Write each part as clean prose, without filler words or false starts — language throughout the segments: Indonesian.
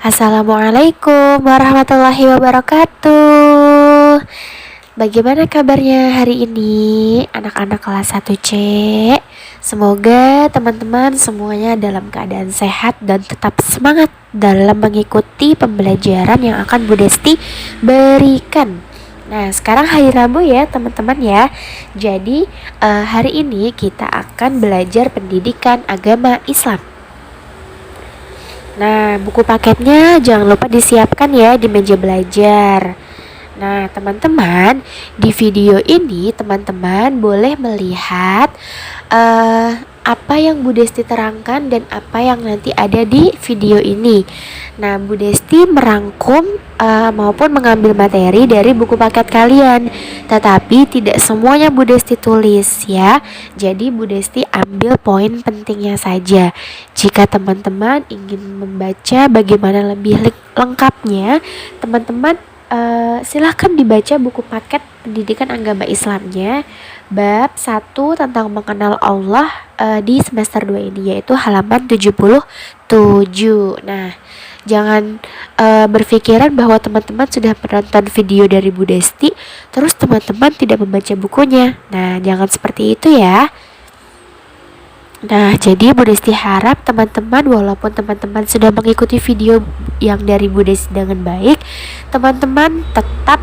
Assalamualaikum warahmatullahi wabarakatuh. Bagaimana kabarnya hari ini anak-anak kelas 1C? Semoga teman-teman semuanya dalam keadaan sehat dan tetap semangat dalam mengikuti pembelajaran yang akan Bu Desti berikan. Nah, sekarang hari Rabu ya teman-teman ya. Jadi hari ini kita akan belajar pendidikan agama Islam. Nah, buku paketnya jangan lupa disiapkan ya di meja belajar. Nah, teman-teman, di video ini teman-teman boleh melihat apa yang Bu Desti terangkan dan apa yang nanti ada di video ini. Nah, Bu Desti merangkum maupun mengambil materi dari buku paket kalian, tetapi tidak semuanya Bu Desti tulis ya. Jadi Bu Desti ambil poin pentingnya saja. Jika teman-teman ingin membaca bagaimana lebih lengkapnya, teman-teman silahkan dibaca buku paket pendidikan agama Islamnya bab 1 tentang mengenal Allah di semester 2 ini, yaitu halaman 77. Nah, jangan berpikiran bahwa teman-teman sudah menonton video dari Bu Desti terus teman-teman tidak membaca bukunya. Nah, jangan seperti itu ya. Nah, jadi Bu Desti harap teman-teman, walaupun teman-teman sudah mengikuti video yang dari Bu Desti dengan baik, teman-teman tetap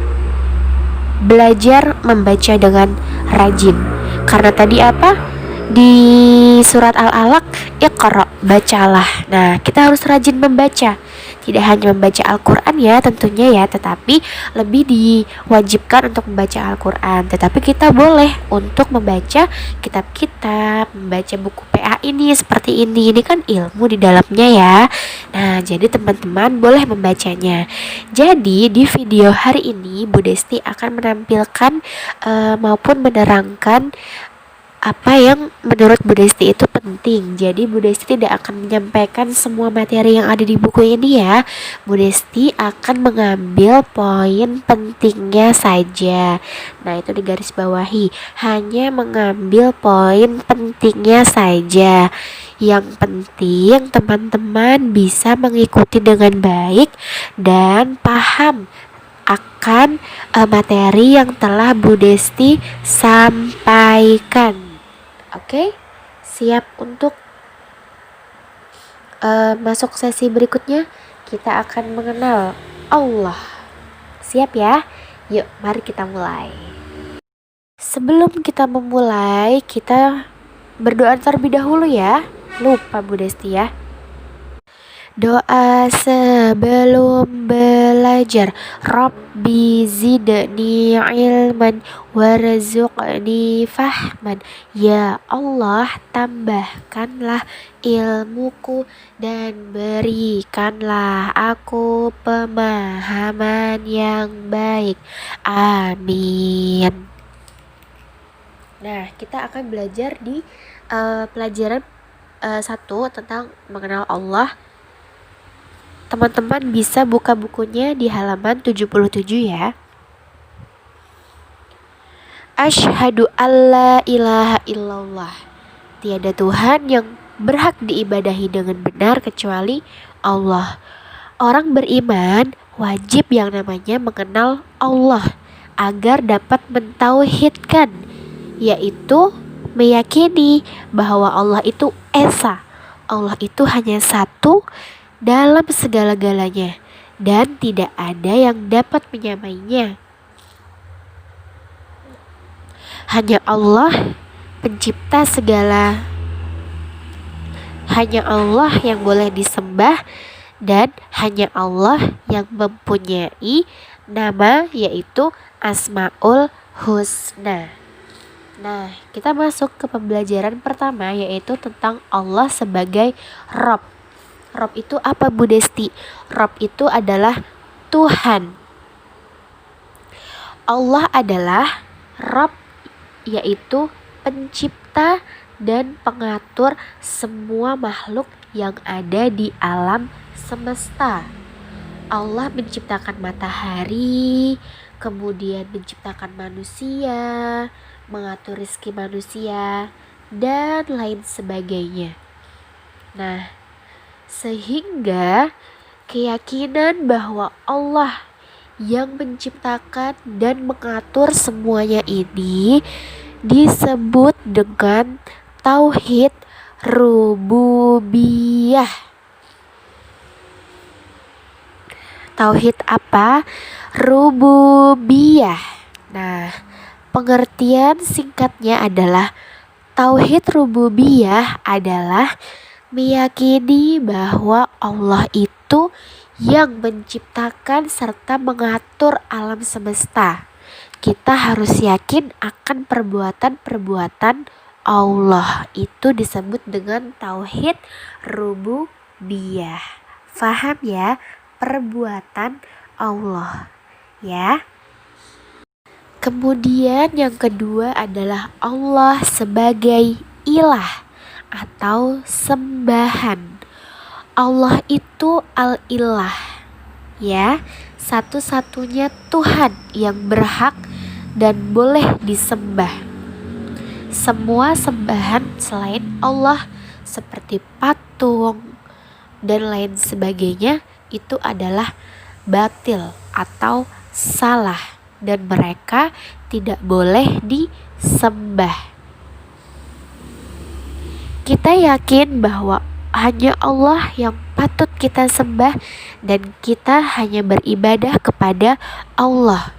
belajar membaca dengan rajin. Karena tadi apa? Di surat Al-Alaq, Iqra, bacalah. Nah, kita harus rajin membaca. Tidak hanya membaca Al-Quran ya tentunya ya, tetapi lebih diwajibkan untuk membaca Al-Quran. Tetapi kita boleh untuk membaca kitab-kitab, membaca buku PA ini seperti ini. Ini kan ilmu di dalamnya ya. Nah, jadi teman-teman boleh membacanya. Jadi di video hari ini Bu Desti akan menampilkan maupun menerangkan apa yang menurut Bu Desti itu penting. Jadi Bu Desti tidak akan menyampaikan semua materi yang ada di buku ini ya. Bu Desti akan mengambil poin pentingnya saja. Nah, itu digaris bawahi. Hanya mengambil poin pentingnya saja. Yang penting teman-teman bisa mengikuti dengan baik dan paham akan materi yang telah Bu Desti sampaikan. Oke, siap untuk masuk sesi berikutnya. Kita akan mengenal Allah. Siap ya? Yuk, mari kita mulai. Sebelum kita memulai, kita berdoa terlebih dahulu ya. Lupa Bu Desti ya. Doa sebelum belajar. Rabbi zidni ilman warzuqni fahman. Ya Allah, tambahkanlah ilmuku dan berikanlah aku pemahaman yang baik. Amin. Nah, kita akan belajar di pelajaran 1 tentang mengenal Allah. Teman-teman bisa buka bukunya di halaman 77 ya. Asyhadu alla ilaha illallah. Tiada Tuhan yang berhak diibadahi dengan benar kecuali Allah. Orang beriman wajib yang namanya mengenal Allah agar dapat mentauhidkan, yaitu meyakini bahwa Allah itu esa. Allah itu hanya satu dalam segala-galanya dan tidak ada yang dapat menyamainya. Hanya Allah pencipta segala. Hanya Allah yang boleh disembah dan hanya Allah yang mempunyai nama, yaitu Asmaul Husna. Nah, kita masuk ke pembelajaran pertama, yaitu tentang Allah sebagai Rabb. Rabb itu apa Bu Desti? Rabb itu adalah Tuhan. Allah adalah Rabb, yaitu pencipta dan pengatur semua makhluk yang ada di alam semesta. Allah menciptakan matahari, kemudian menciptakan manusia, mengatur rezeki manusia, dan lain sebagainya. Nah, sehingga Keyakinan bahwa Allah yang menciptakan dan mengatur semuanya ini disebut dengan tauhid rububiyah. Tauhid apa? Rububiyah. Nah, pengertian singkatnya adalah tauhid rububiyah adalah meyakini bahwa Allah itu yang menciptakan serta mengatur alam semesta. Kita harus yakin akan perbuatan-perbuatan Allah. Itu disebut dengan tauhid rububiyah. Faham ya? Perbuatan Allah, ya. Kemudian yang kedua adalah Allah sebagai ilah atau sembahan. Allah itu al-ilah, ya, satu-satunya Tuhan yang berhak dan boleh disembah. Semua sembahan selain Allah seperti patung dan lain sebagainya itu adalah batil atau salah dan mereka tidak boleh disembah. Kita yakin bahwa hanya Allah yang patut kita sembah dan kita hanya beribadah kepada Allah.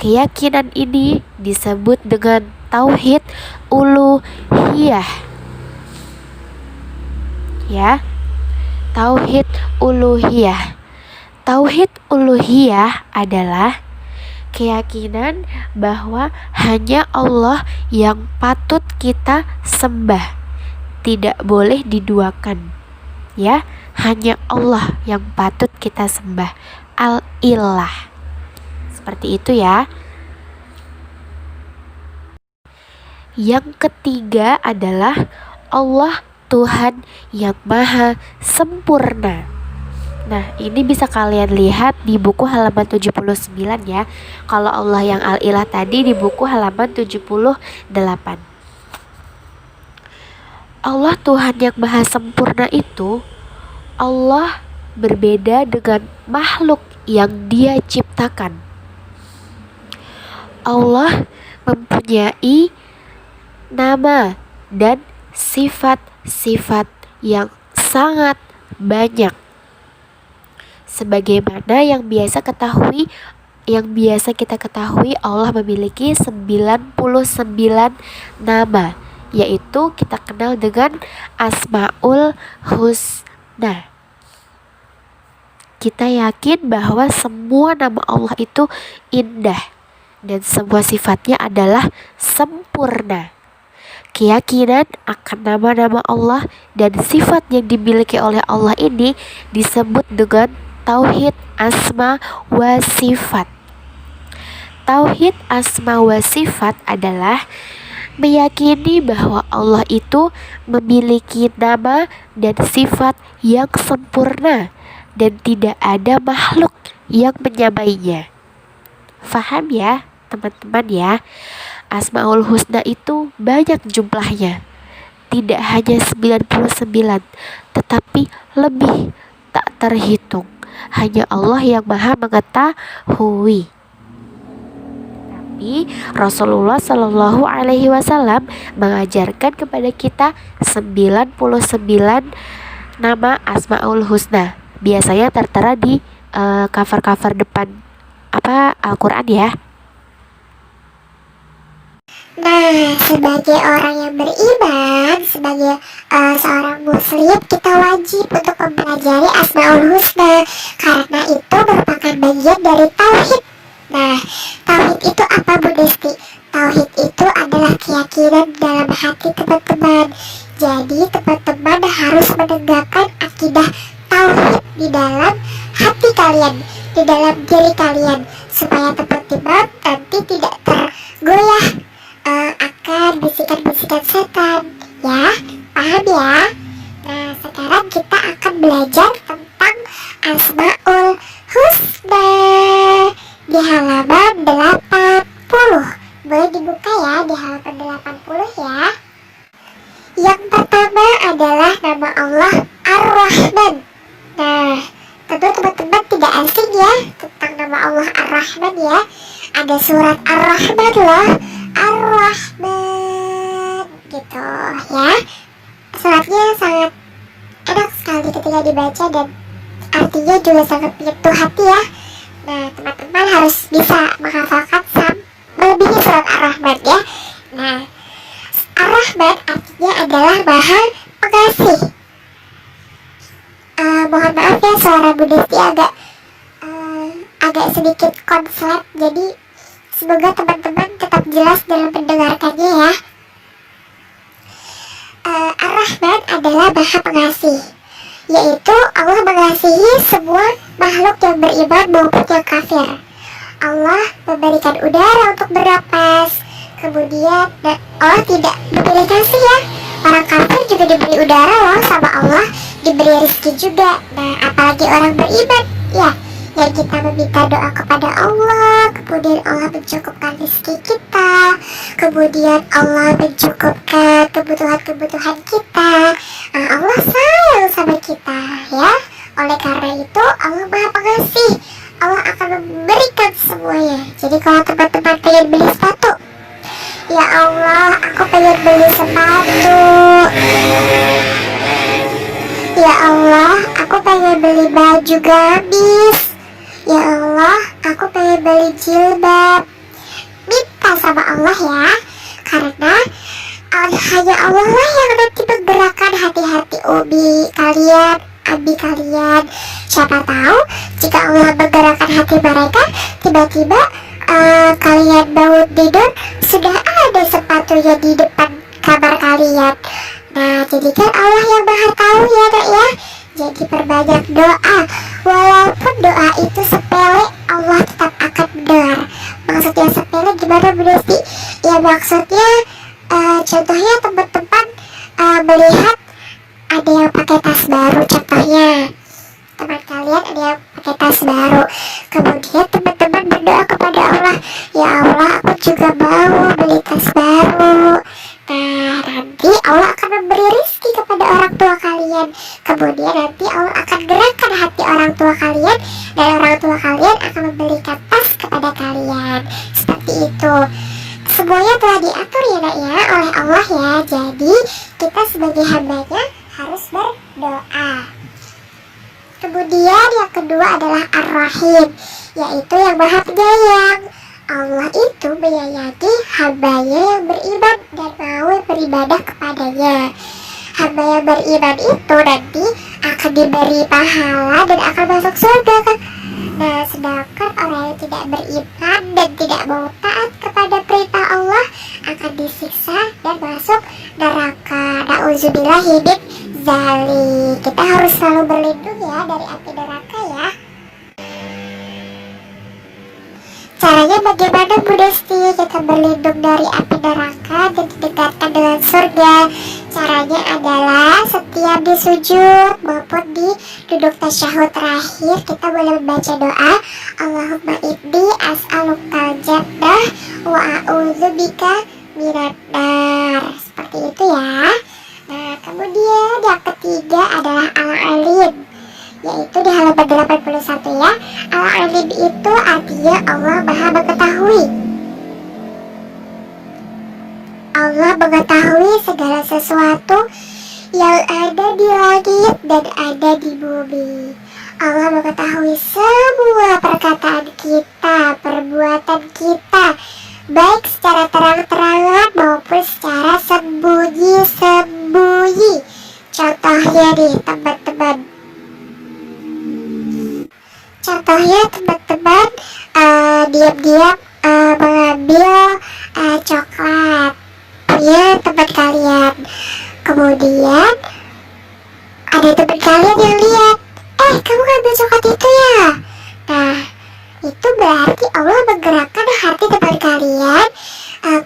Keyakinan ini disebut dengan tauhid uluhiyah. Ya. Tauhid uluhiyah. Tauhid uluhiyah adalah keyakinan bahwa hanya Allah yang patut kita sembah. Tidak boleh diduakan. Ya, hanya Allah yang patut kita sembah. Al-ilah. Seperti itu ya. Yang ketiga adalah Allah Tuhan yang maha sempurna. Nah, ini bisa kalian lihat di buku halaman 79 ya. Kalau Allah yang al-ilah tadi di buku halaman 78. Allah Tuhan yang maha sempurna itu, Allah berbeda dengan makhluk yang Dia ciptakan. Allah mempunyai nama dan sifat-sifat yang sangat banyak. Sebagaimana yang biasa kita ketahui Allah memiliki 99 nama, yaitu kita kenal dengan Asmaul Husna. Kita yakin bahwa semua nama Allah itu indah dan semua sifatnya adalah sempurna. Keyakinan akan nama-nama Allah dan sifat yang dimiliki oleh Allah ini disebut dengan tauhid asma wa sifat. Tauhid asma wa sifat adalah meyakini bahwa Allah itu memiliki nama dan sifat yang sempurna dan tidak ada makhluk yang menyamainya. Faham ya, teman-teman ya? Asmaul Husna itu banyak jumlahnya. Tidak hanya 99, tetapi lebih tak terhitung. Hanya Allah yang maha mengetahui. Tapi Rasulullah Shallallahu Alaihi Wasallam mengajarkan kepada kita 99 nama Asmaul Husna. Biasanya tertera di cover-cover depan Al-Quran ya. Nah, sebagai orang yang beriman, sebagai seorang muslim, kita wajib untuk mempelajari Asmaul Husna karena itu merupakan bagian dari tauhid. Nah, tauhid itu apa, Bu Desti? Tauhid itu adalah keyakinan dalam hati teman-teman. Jadi teman-teman harus menegakkan akidah tauhid di dalam hati kalian, di dalam diri kalian, supaya teman-teman nanti tidak tergoyah akan bisikan-bisikan setan, ya, paham ya? Nah, sekarang kita akan belajar tentang Asmaul Husna di halaman 80. Boleh dibuka ya di halaman 80 ya. Yang pertama adalah nama Allah Ar-Rahman. Nah, tentu Ar-Rahman ya. Ada surat Ar-Rahman loh, Ar-Rahman gitu ya. Suratnya sangat enak sekali ketika dibaca dan artinya juga sangat menyentuh hati ya. Nah, teman-teman harus bisa menghafalkan melebihi surat Ar-Rahman ya. Nah, Ar-Rahman artinya adalah Maha Pengasih. Mohon maaf ya, suara Bu Desti agak sedikit konslet, jadi semoga teman-teman tetap jelas dalam mendengarkannya ya. Ar-Rahman adalah Maha Pengasih, yaitu Allah mengasihi semua makhluk yang beriman maupun yang kafir. Allah memberikan udara untuk bernapas, kemudian Allah tidak memilih kasih ya. Orang kafir juga diberi udara loh sama Allah, diberi rezeki juga. Nah, apalagi orang beriman ya, yang kita meminta doa kepada Allah, kemudian Allah mencukupkan rezeki kita, kemudian Allah mencukupkan kebutuhan-kebutuhan kita. Nah, Allah sayang sama kita ya. Oleh karena itu Allah Maha Pengasih, Allah akan memberikan semuanya. Jadi kalau teman-teman pengen beli sepatu, ya Allah, aku pengen beli sepatu. Ya Allah, aku pengen beli baju gamis. Ya Allah, aku pengen beli jilbab. Minta sama Allah ya, karena hanya Allah lah yang nanti menggerakkan hati-hati Umi kalian, Abi kalian. Siapa tahu jika Allah menggerakkan hati mereka, tiba-tiba kalian bangun tidur sudah ada sepatunya di depan kamar kalian. Nah, jadi kan Allah yang Maha tahu ya nak ya. Jadi perbanyak doa, walaupun doa itu sepele, Allah tetap akan mendengar. Maksudnya sepele gimana Bu Desti? Ya maksudnya contohnya teman-teman melihat ada yang pakai tas baru, contohnya teman kalian ada yang pakai tas baru, kemudian teman-teman berdoa kepada Allah, ya Allah, aku juga mau beli tas baru. Nah, nanti Allah akan memberi rezeki kepada orang tua kalian, kemudian nanti Allah akan gerakkan hati orang tua kalian, dan orang tua kalian akan membelikan tas kepada kalian. Seperti itu. Semuanya telah diatur ya nak ya oleh Allah ya. Jadi kita sebagai hambanya harus berdoa. Kemudian yang kedua adalah Ar-Rahim, yaitu yang Maha Penyayang. Allah itu menyayangi hambanya yang beriman dan mau beribadah kepadanya. Hamba yang beriman itu nanti akan diberi pahala dan akan masuk surga kan. Nah, sedangkan orang yang tidak beriman dan tidak mau taat kepada perintah Allah akan disiksa dan masuk neraka. Nauzubillahi min dzalik. Kita harus selalu berlindung ya dari api neraka ya. Caranya bagaimana Bu Desti kita berlindung dari api neraka dan didekatkan dengan surga? Caranya adalah setiap di sujud maupun di duduk tasyahud terakhir kita boleh membaca doa Allahumma inni as'alukal jannah wa a'udzubika minan nar. Seperti itu ya. Nah, kemudian yang ketiga adalah Al-Alim, yaitu di halaman 81 ya. Al-Alim itu artinya Allah Maha Mengetahui. Allah mengetahui segala sesuatu yang ada di langit dan ada di bumi. Allah mengetahui semua perkataan kita, perbuatan kita, baik secara terang-terangan maupun secara sembunyi-sembunyi. Contohnya nih teman-teman, diam-diam mengambil coklat punya teman kalian, kemudian ada teman kalian yang lihat, kamu ngambil coklat itu ya. Nah, itu berarti Allah menggerakkan hati teman kalian.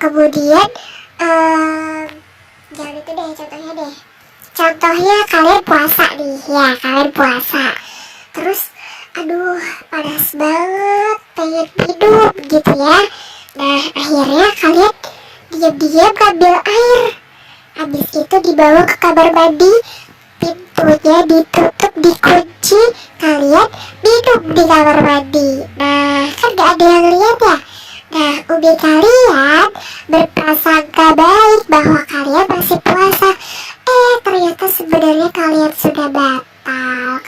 Kemudian jangan itu deh, contohnya kalian puasa nih ya, kalian puasa terus aduh panas banget, pengen minum gitu ya. Nah, akhirnya kalian diam-diam ngambil air, habis itu dibawa ke kamar mandi, pintunya ditutup, dikunci, kalian minum di kamar mandi. Nah, kan gak ada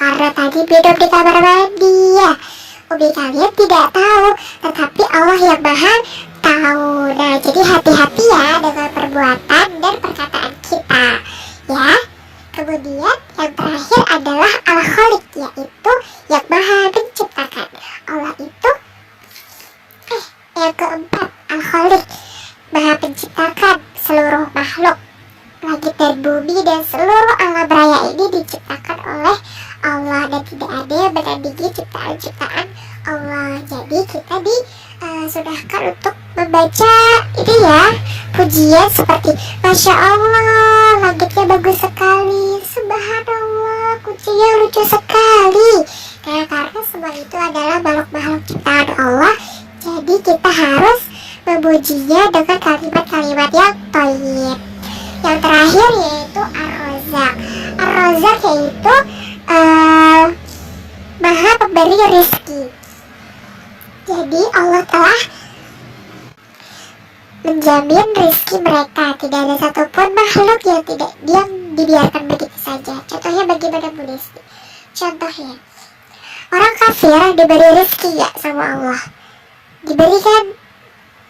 karena tadi minum di kamar mandi ya. Umi kalian tidak tahu, tetapi Allah yang maha tahu. Nah, jadi hati-hati ya dengan perbuatan dan perkataan kita ya. Kemudian yang terakhir adalah Al-Khaliq, yaitu yang maha menciptakan. Allah itu yang keempat, Al-Khaliq, maha menciptakan seluruh makhluk. Langit dan bumi dan seluruh alam raya ini diciptakan oleh Allah dan tidak ada yang menandingi ciptaan-ciptaan Allah. Jadi kita disunahkan untuk membaca ini ya, pujian seperti Masya Allah, langitnya bagus sekali, Subhanallah, kucingnya lucu sekali. Nah, karena semua itu adalah makhluk-makhluk ciptaan Allah, jadi kita harus memujinya dengan kalimat-kalimat yang thayyib. Yang terakhir yaitu Ar-Razzaq. Ar-Razzaq yaitu maha pemberi rezeki. Jadi Allah telah menjamin rezeki mereka. Tidak ada satupun makhluk yang dibiarkan begitu saja. Contohnya bagaimana Bu Desti? Contohnya orang kafir diberi rezeki ya sama Allah. Diberikan,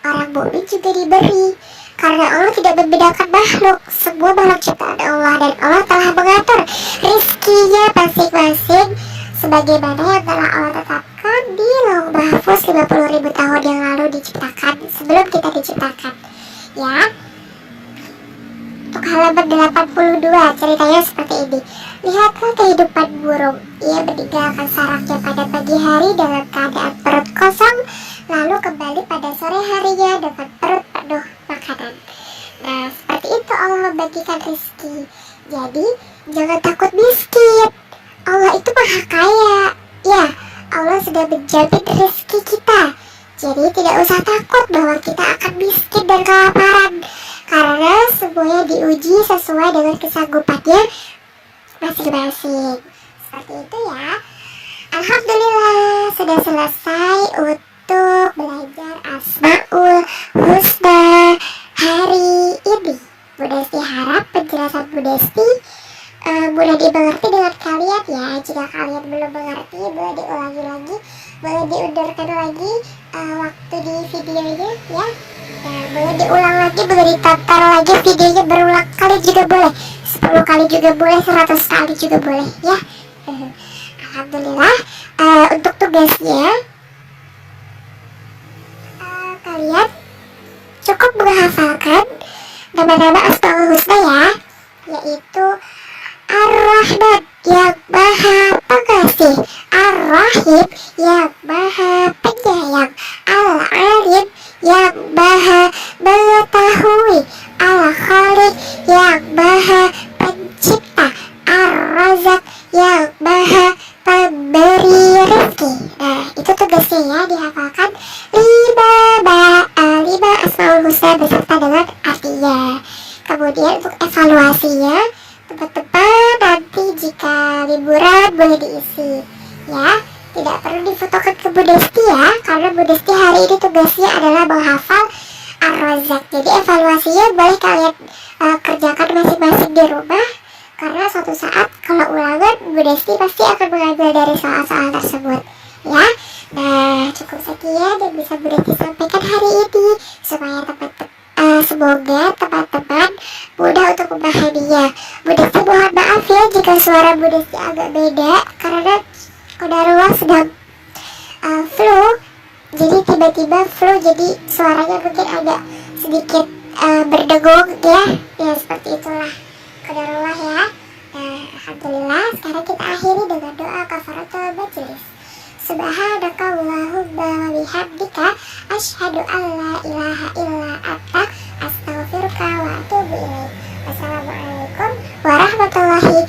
orang mukmin juga diberi. Karena Allah tidak membedakan makhluk, semua makhluk ciptaan Allah, dan Allah telah mengatur rizkinya masing-masing sebagaimana yang telah Allah tetapkan di Lauh Mahfuz 50.000 tahun yang lalu diciptakan, sebelum kita diciptakan ya. Untuk halaman 82 ceritanya seperti ini. Lihatlah kehidupan burung, ia meninggalkan sarangnya pada pagi hari dalam keadaan perut kosong, lalu kembali pada sore harinya dengan perut penuh makanan. Nah, seperti itu Allah membagikan rezeki. Jadi jangan takut miskin, Allah itu maha kaya ya. Allah sudah menjamin rezeki kita, jadi tidak usah takut bahwa kita akan miskin dan kelaparan, karena semuanya diuji sesuai dengan kesanggupannya masing-masing. Seperti itu ya. Alhamdulillah sudah selesai untuk belajar Asmaul Husna hari ini. Bu Desti harap penjelasan Bu Desti mudah dimengerti dengan kalian ya. Jika kalian belum mengerti, boleh diulangi lagi, boleh diundurkan lagi waktu di videonya ya. Nah, boleh diulang lagi, boleh ditonton lagi videonya berulang kali juga boleh, 10 kali juga boleh, 100 kali juga boleh ya. Alhamdulillah. Untuk tugasnya kalian cukup menghafalkan nama-nama Asmaul Husna ya, yaitu Ar-Rahman yang maha pengasih, Ar-Rahim yang maha penyayang, Al-Alim yang maha mengetahui, Al-Khaliq yang maha pencipta, Ar-Razzaq yang maha pemberi rezeki. Nah, itu tugasnya ya, dihafalkan 5 Asmaul Husna beserta dengan artinya. Kemudian untuk evaluasinya, teman-teman nanti jika liburan boleh diisi ya, tidak perlu difotokan ke Bu Desti ya, karena Bu Desti hari ini tugasnya adalah menghafal Ar-Razzaq. Jadi evaluasinya boleh kalian kerjakan masing-masing di rumah, karena suatu saat kalau ulangan Bu Desti pasti akan mengambil dari soal-soal tersebut ya. Nah, cukup sekian yang bisa Bu Desti sampaikan hari ini, supaya semoga teman-teman mudah untuk memahaminya. Bu Desti mohon maaf ya jika suara Bu Desti agak beda, karena Qadarullah sedang flu, jadi tiba-tiba flu, jadi suaranya mungkin agak sedikit berdengung ya. Ya seperti itulah Qadarullah ya. Nah, alhamdulillah sekarang kita akhiri dengan doa kafaratul majelis. Subhanakallahumma wa bihamdika asyhadu an la ilaha illa anta astaghfiruka wa atubu ilaik. Wassalamualaikum warahmatullahi